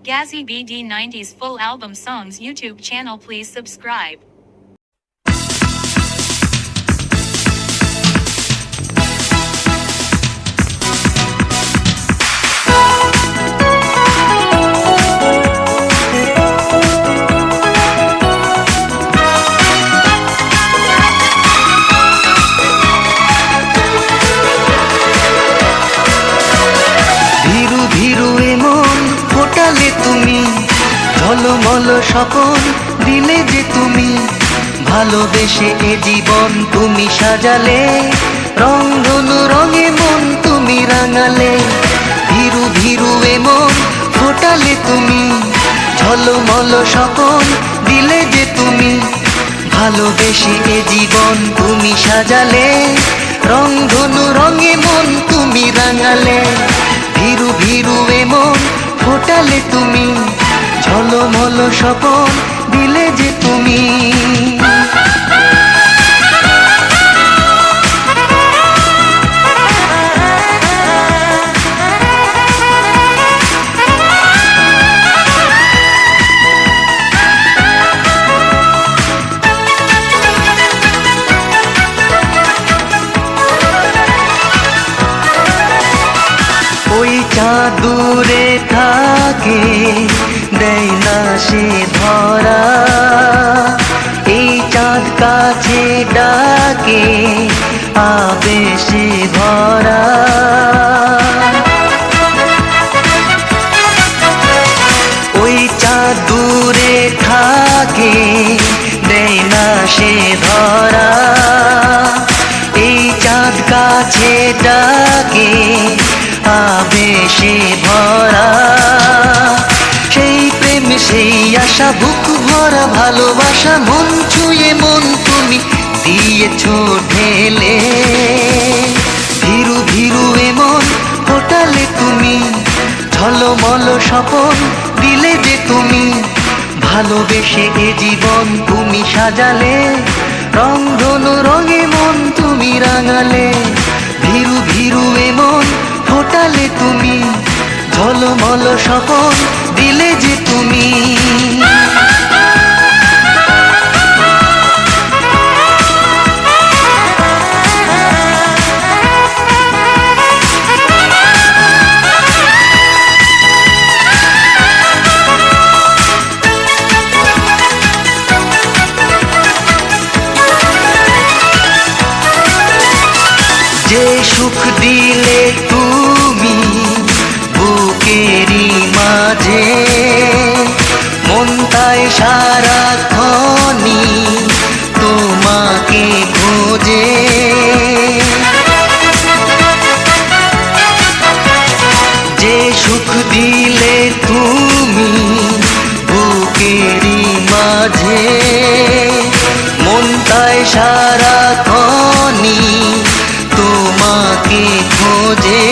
Gazzy BD 90s full album songs YouTube channel, please subscribe. তুমি ঝলমল স্বপন দিলে যে তুমি ভালোবেসে এ জীবন তুমি সাজালে রংধনু রঙে মন তুমি রাঙালে ভীরু ভীরু এ মন ফোটালে তুমি ঝলমল স্বপন দিলে যে তুমি ভালোবেসে এ জীবন তুমি সাজালে রংধনু রঙে মন তুমি রাঙালে ভীরু ভীরু এ মন ফোটালে তুমি ঝলমল স্বপন দিলে যে তুমি ওই চাঁদ দূরে থাকে দেয় না সে ধরা এই চাঁদ কাছে ডাকে আবেশে ভরা ওই চাঁদ দূরে থাকে দেয় না সে ধরা এই চাঁদ কাছে ডাকে আবেশে ভরা সেই প্রেম সেই আশা বুক ভরা ভালোবাসা মন ছুঁয়ে মন তুমি দিয়েছো ঢেলে ভীরু ভীরু এ মন ফোটালে তুমি ঝলমল স্বপন দিলে যে তুমি ভালোবেসে এ জীবন তুমি সাজালে রংধনু রঙে মন তুমি রাঙালে ভীরু ভীরু এ মন ফোটালে তুমি ঝলমল স্বপন দিলে যে তুমি যে সুখ দিলে তুমি বুকেরই মাঝে মন তাই সারাক্ষণই তোমাকে খোঁজে যে সুখ দিলে তুমি বুকেরই মাঝে মন তাই সারাক্ষণই তোমাকে খোঁজে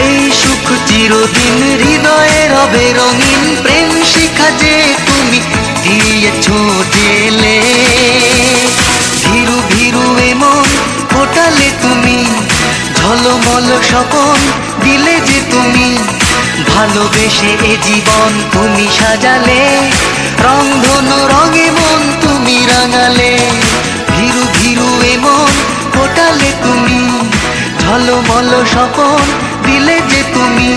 এই সুখ চিরদিন হৃদয়ে রবে রঙিন প্রেম শিখা যে তুমি দিয়েছো জেলে ভীরু ভীরু এ মন ফোটালে তুমি ঝলমল স্বপন দিলে যে তুমি ভালোবেসে এ জীবন তুমি সাজালে রংধনু রঙে মন তুমি রাঙালে ভীরু ভীরু এ মন ফোটালে তুমি ঝলমল স্বপন দিলে যে তুমি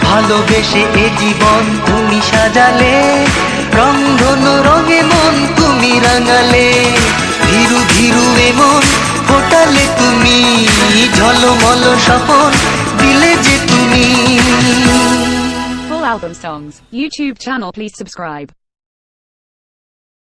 ভালোবেসে এ জীবন তুমি সাজালে রংধনু রঙে মন তুমি রাঙালে ভীরু ভীরু এ মন ফোটালে তুমি ঝলমল স্বপন দিলে যে তুমি Full album songs YouTube channel, please subscribe.